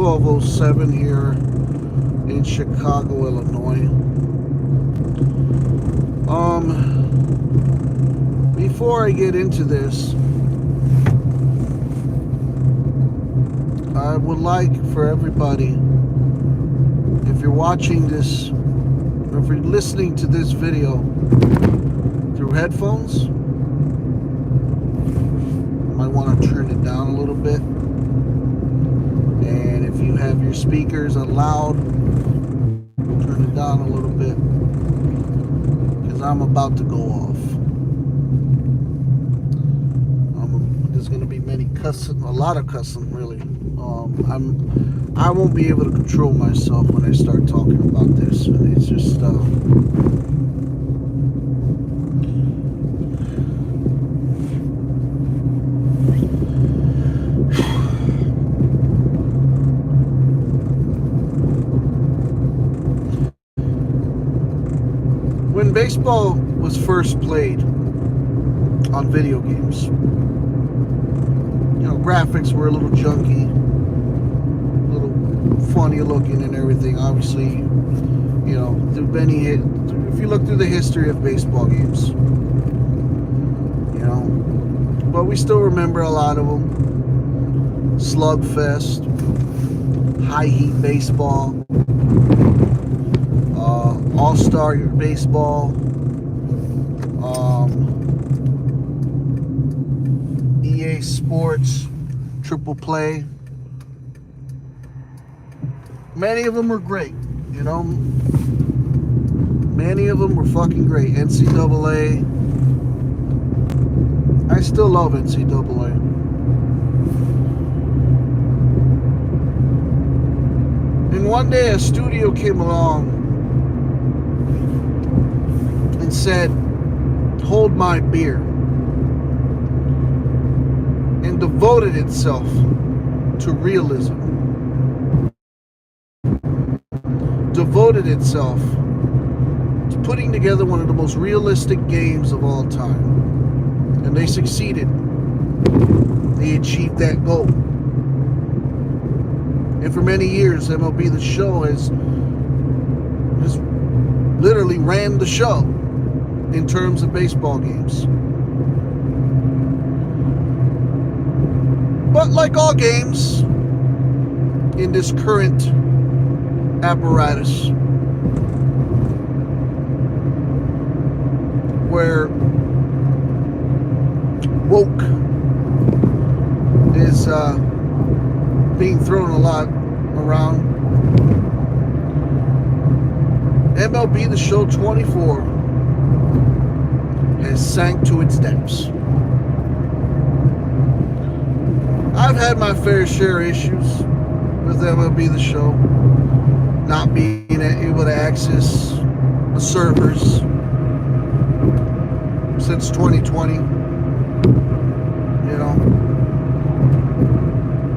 12:07 here in Chicago, Illinois. Before I get into this, I would like for everybody, if you're watching this, or if you're listening to this video through headphones, you might want to turn it down a little bit. And if you have your speakers on loud, turn it down a little bit, because I'm about to go off. There's going to be many cussing, a lot of cussing, really. I won't be able to control myself when I start talking about this. It's just when baseball was first played on video games, graphics were a little junky, a little funny looking and everything. Obviously, if you look through the history of baseball games, but we still remember a lot of them. Slugfest, high heat baseball, all-star baseball, EA Sports, Triple Play. Many of them were great, Many of them were fucking great. NCAA. I still love NCAA. And one day a studio came along and said, "Hold my beer," and devoted itself to realism, devoted itself to putting together one of the most realistic games of all time. And they succeeded. They achieved that goal. And for many years, MLB The Show has literally ran the show in terms of baseball games. But like all games in this current apparatus, where woke is being thrown a lot around, MLB The Show 24 has sank to its depths. I've had my fair share of issues with MLB The Show, not being able to access the servers since 2020.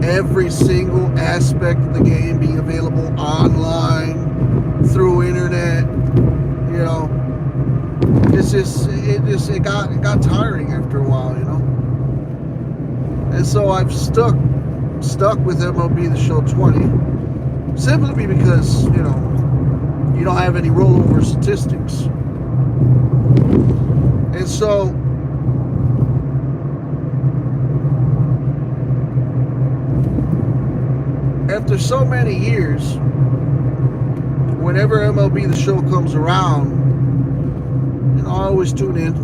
Every single aspect of the game being available online, through internet, it got tiring after a while, And so I've stuck with MLB The Show 20, simply because, you don't have any rollover statistics. And so after so many years, whenever MLB The Show comes around, I always tune in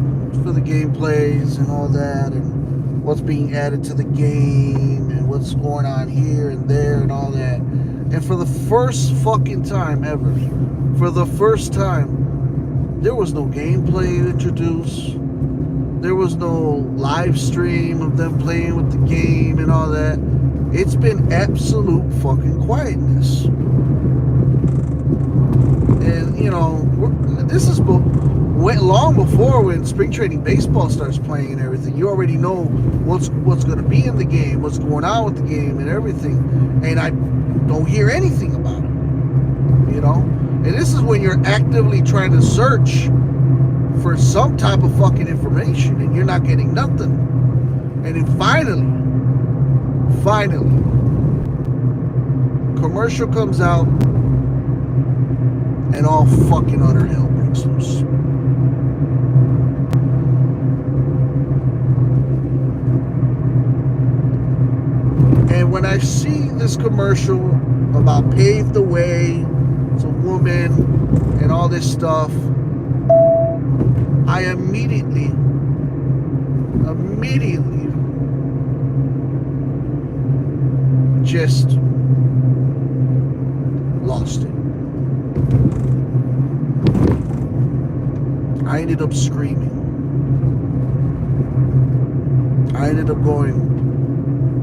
for the gameplays and all that, and what's being added to the game, and what's going on here and there and all that. And for the first fucking time ever, there was no gameplay introduced. There was no live stream of them playing with the game and all that. It's been absolute fucking quietness. And, this is went long before when spring training baseball starts playing and everything. You already know what's going to be in the game, what's going on with the game and everything. And I don't hear anything about it, And this is when you're actively trying to search for some type of fucking information and you're not getting nothing. And then finally, commercial comes out, and all fucking utter hell breaks loose. And when I see this commercial about pave the way, it's a woman, and all this stuff, I immediately just lost it. I ended up screaming. I ended up going,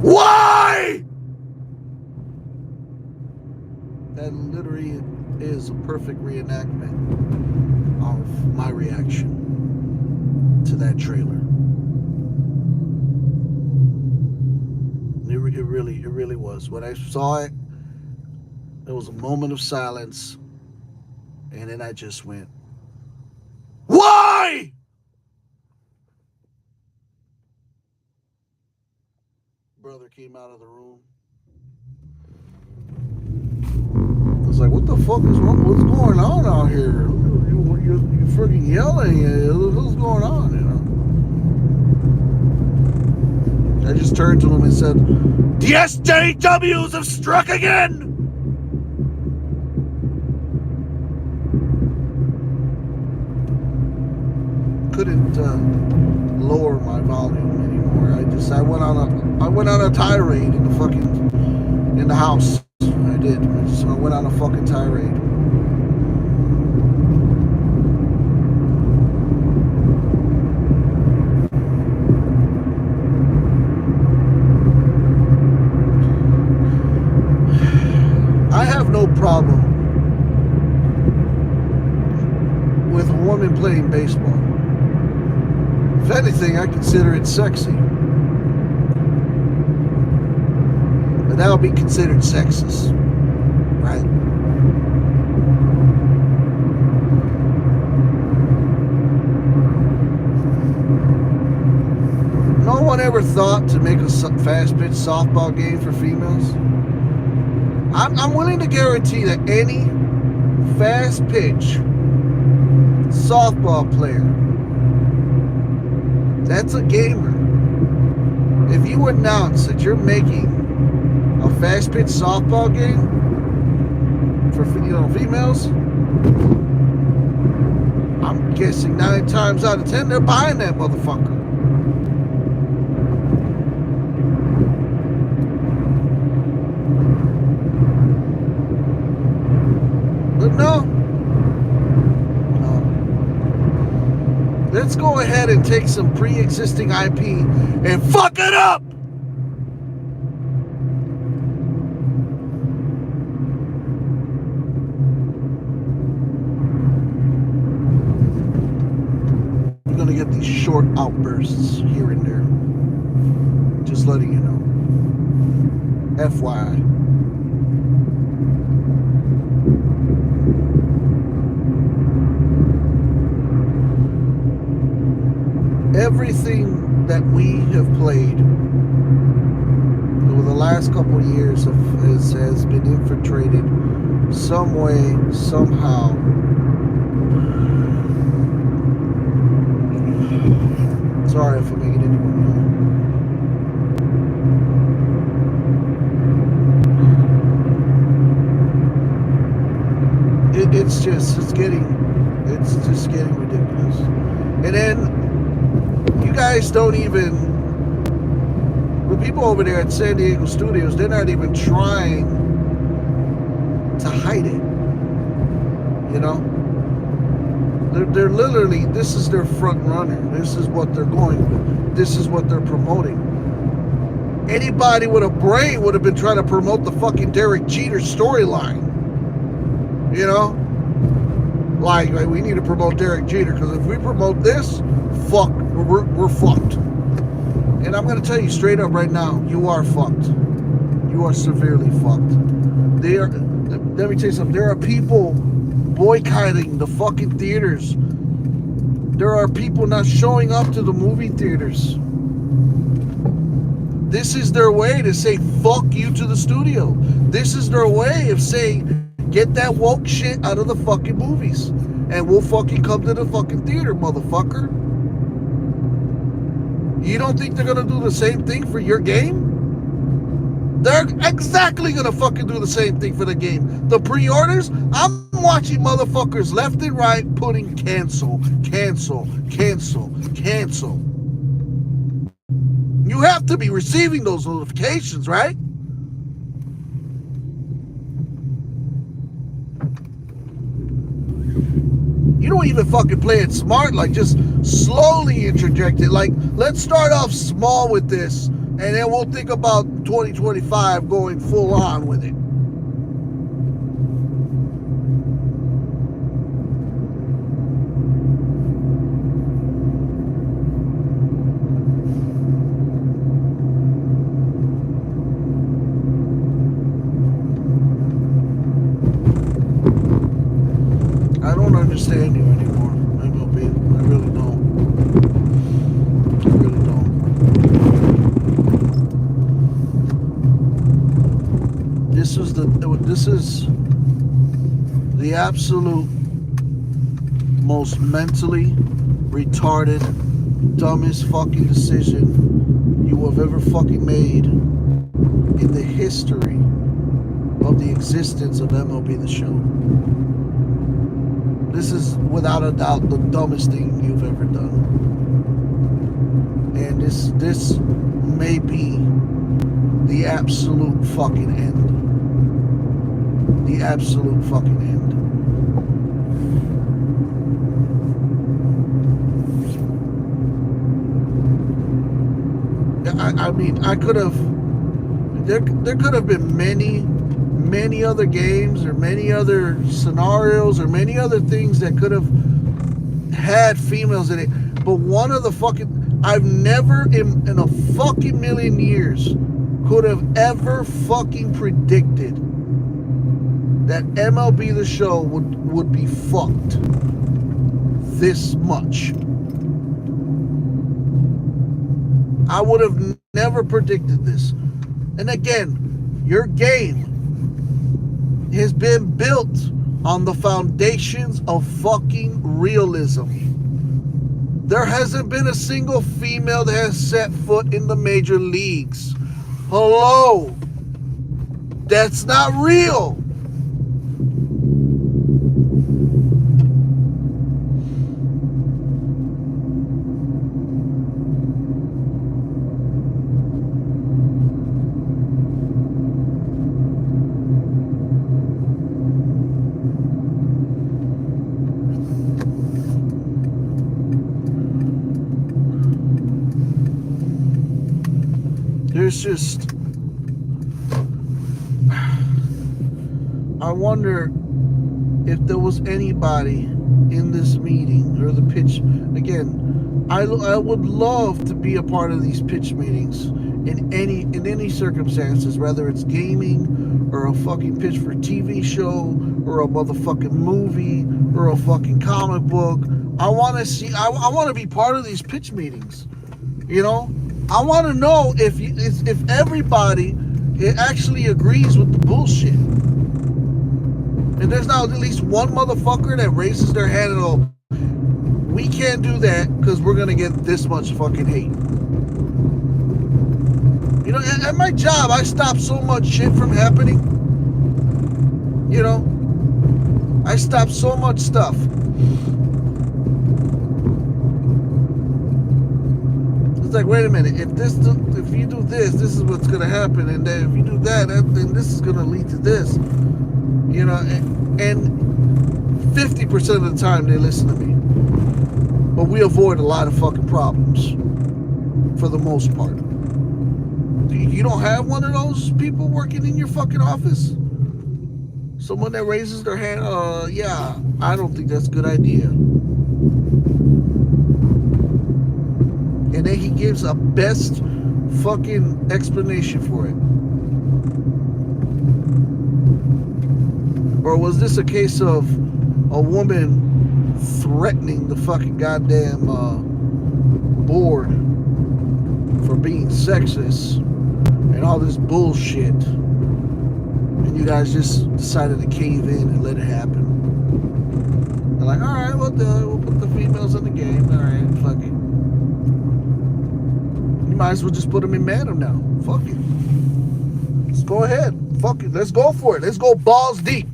why? That literally is a perfect reenactment of my reaction to that trailer. It really was. When I saw it, there was a moment of silence, and then I just went, why? Brother came out of the room. I was like, what the fuck is wrong? What's going on out here? You freaking yelling. What's going on, you know? I just turned to him and said, the SJWs have struck again! Couldn't lower my volume anymore. I went on a tirade in the house. I did. I went on a fucking tirade. I have no problem with a woman playing baseball. If anything, I consider it sexy. But that would be considered sexist, right? No one ever thought to make a fast-pitch softball game for females. I'm willing to guarantee that any fast-pitch softball player that's a gamer, if you announce that you're making a fast-pitch softball game for females, I'm guessing 9 times out of 10 they're buying that motherfucker. But no. Let's go ahead and take some pre-existing IP and fuck it up! You're gonna get these short outbursts here and there. Just letting you know. FYI. Everything that we have played over the last couple of years has been infiltrated some way, somehow. Sorry if I'm making anyone yell. It's just getting ridiculous. And then you guys don't even, the people over there at San Diego Studios, they're not even trying to hide it. You know? They're literally, this is their front runner. This is what they're going with. This is what they're promoting. Anybody with a brain would have been trying to promote the fucking Derek Jeter storyline. You know? Like, we need to promote Derek Jeter, because if we promote this, fuck, we're fucked. And I'm going to tell you straight up right now, you are fucked. You are severely fucked. Let me tell you something. There are people boycotting the fucking theaters. There are people not showing up to the movie theaters. This is their way to say fuck you to the studio. This is their way of saying get that woke shit out of the fucking movies, and we'll fucking come to the fucking theater, motherfucker. You don't think they're gonna do the same thing for your game? They're exactly gonna fucking do the same thing for the game. The pre-orders, I'm watching motherfuckers left and right putting cancel, cancel, cancel, cancel. You have to be receiving those notifications, right? You don't even fucking play it smart, like just slowly interject it. Like, let's start off small with this, and then we'll think about 2025 going full on with it. I don't understand you anymore, MLB. I really don't. I really don't. This is the absolute most mentally retarded, dumbest fucking decision you have ever fucking made in the history of the existence of MLB The Show. This is without a doubt the dumbest thing you've ever done. And this may be the absolute fucking end. The absolute fucking end. I mean, I could have, there could have been many other games or many other scenarios or many other things that could have had females in it. But one of the fucking, I've never in a fucking million years could have ever fucking predicted that MLB The Show would be fucked this much. I would have never predicted this. And again, your game has been built on the foundations of fucking realism. There hasn't been a single female that has set foot in the major leagues. Hello? That's not real. There's just, I wonder if there was anybody in this meeting or the pitch. Again, I would love to be a part of these pitch meetings in any circumstances, whether it's gaming or a fucking pitch for a TV show or a motherfucking movie or a fucking comic book. I want to see. I want to be part of these pitch meetings. You know. I want to know if everybody actually agrees with the bullshit. And there's not at least one motherfucker that raises their hand and go, we can't do that because we're going to get this much fucking hate. You know, at my job, I stop so much shit from happening. You know, I stop so much stuff. It's like, wait a minute, if you do this, this is what's gonna happen, and then if you do that, then this is gonna lead to this. You know, and 50% of the time they listen to me. But we avoid a lot of fucking problems for the most part. You don't have one of those people working in your fucking office? Someone that raises their hand, yeah, I don't think that's a good idea. And then he gives a best fucking explanation for it. Or was this a case of a woman threatening the fucking goddamn board for being sexist and all this bullshit. And you guys just decided to cave in and let it happen. They're like, all right, we'll put the females in the game. All right, fuck it. You might as well just put them in Madam now. Fuck it. Let's go ahead. Fuck it. Let's go for it. Let's go balls deep.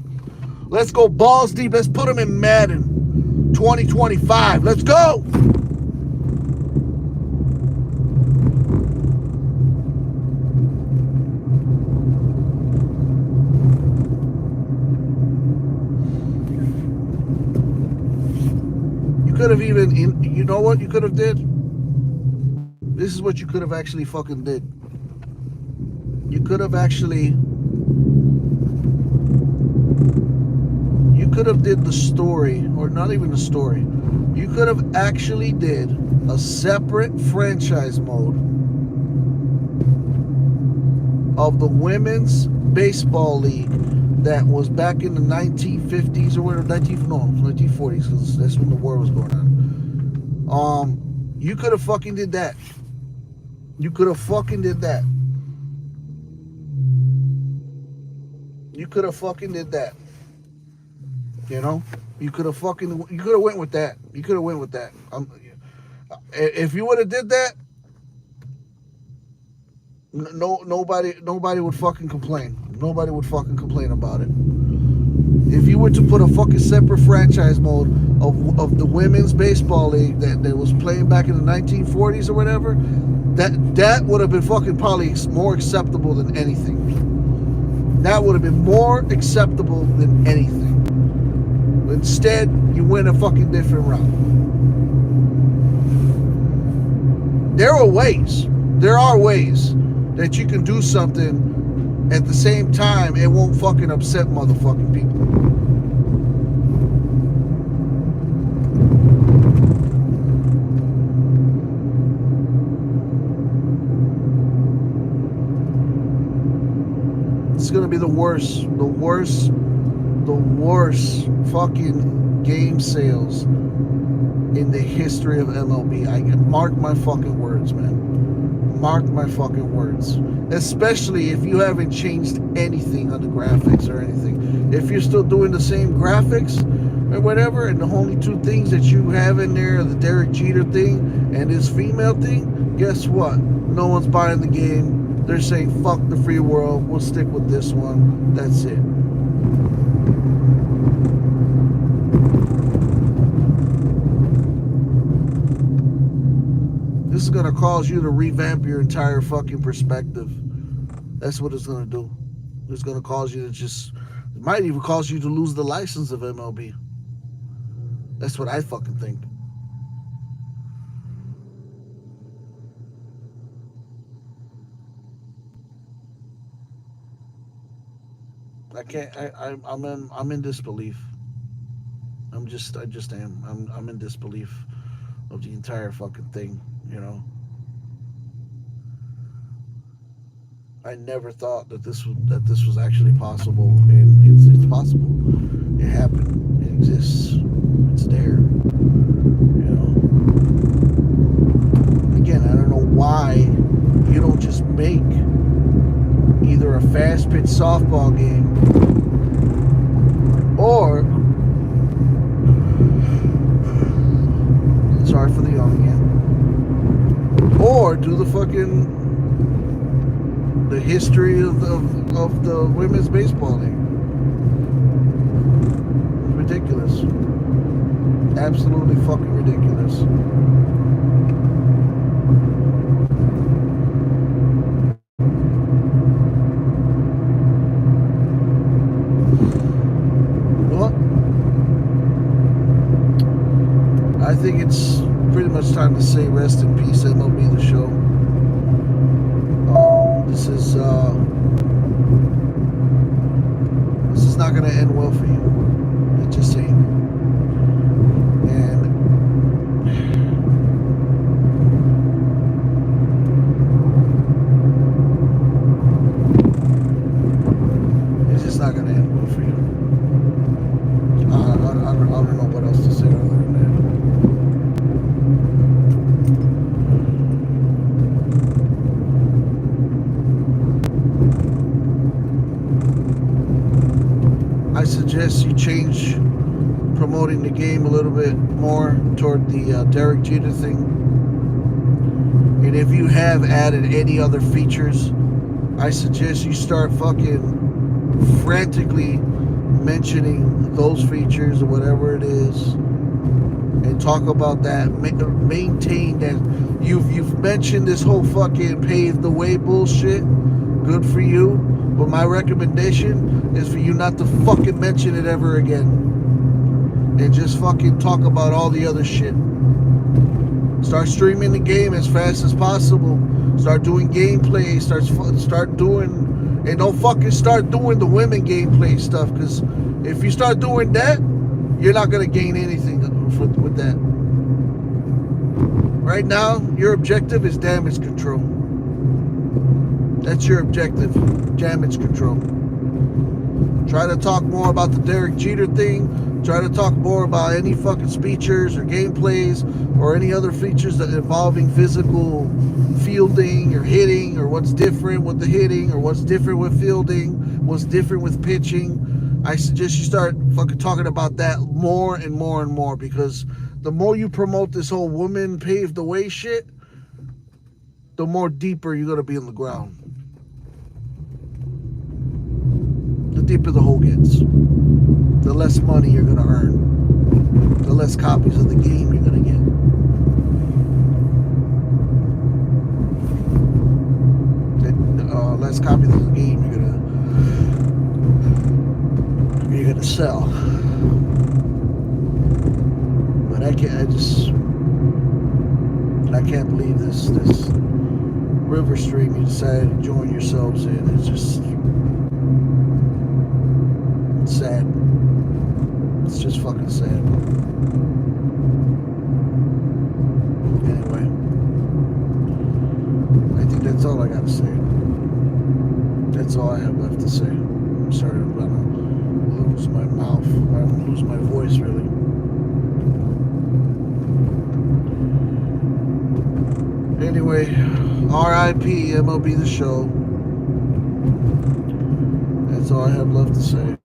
Let's go balls deep. Let's put them in Madden 2025. Let's go. You could have even, you know what you could have did? This is what you could have actually fucking did. You could have did the story, or not even the story. You could have actually did a separate franchise mode of the women's baseball league that was back in the 1950s or whatever, 1940s, because that's when the war was going on. You could have fucking did that. You could have fucking did that. You could have fucking did that. You know? You could have went with that. You could have went with that. If you would have did that, nobody would fucking complain. Nobody would fucking complain about it. If you were to put a fucking separate franchise mode of the women's baseball league that was playing back in the 1940s or whatever, that would have been fucking probably more acceptable than anything. That would have been more acceptable than anything. Instead, you went a fucking different route. There are ways that you can do something at the same time it won't fucking upset motherfucking people. It's gonna be the worst fucking game sales in the history of MLB. I mark my fucking words, man. Mark my fucking words. Especially if you haven't changed anything on the graphics or anything. If you're still doing the same graphics or whatever, and the only two things that you have in there are the Derek Jeter thing and this female thing, guess what? No one's buying the game. They're saying, fuck the free world. We'll stick with this one. That's it. This is going to cause you to revamp your entire fucking perspective. That's what it's going to do. It's going to cause you to it might even cause you to lose the license of MLB. That's what I fucking think. I can't, I'm in disbelief. I just am. I'm in disbelief of the entire fucking thing, you know. I never thought that this was actually possible, and it's possible. It happened. It exists. It's there. You know. Again, I don't know why you don't just make either a fast pitch softball game or, sorry for the yawn again, or do the history of the women's baseball league. It's ridiculous. Absolutely fucking ridiculous. Well, I think it's pretty much time to say rest in peace, MLB The Show. This is not going to end well for you. It's just saying. And it's just not going to end well for you. I don't know what else to say other than I suggest you change promoting the game a little bit more toward the Derek Jeter thing. And if you have added any other features, I suggest you start fucking frantically mentioning those features or whatever it is, and talk about that. Maintain that you've mentioned this whole fucking pave the way bullshit. Good for you, but my recommendation is for you not to fucking mention it ever again, and just fucking talk about all the other shit. Start streaming the game as fast as possible. Start doing gameplay. Start doing, and don't fucking start doing the women gameplay stuff. Because if you start doing that, you're not gonna gain anything with that. Right now, your objective is damage control. That's your objective, damage control. Try to talk more about the Derek Jeter thing. Try to talk more about any fucking features or gameplays or any other features that involving physical fielding or hitting, or what's different with the hitting, or what's different with fielding, what's different with pitching. I suggest you start fucking talking about that more and more and more, because the more you promote this whole woman paved the way shit, the more deeper you're going to be in the ground. The deeper the hole gets, the less money you're going to earn, the less copies of the game you're going to get. Less copies of the game you're gonna sell. But I can't believe this Riverstream you decided to join yourselves in. It's sad. It's just fucking sad. Anyway, I think that's all I gotta say. That's all I have left to say. I'm sorry, I'm gonna lose my mouth. I'm gonna lose my voice, really. Anyway, RIP MLB The Show. That's all I have left to say.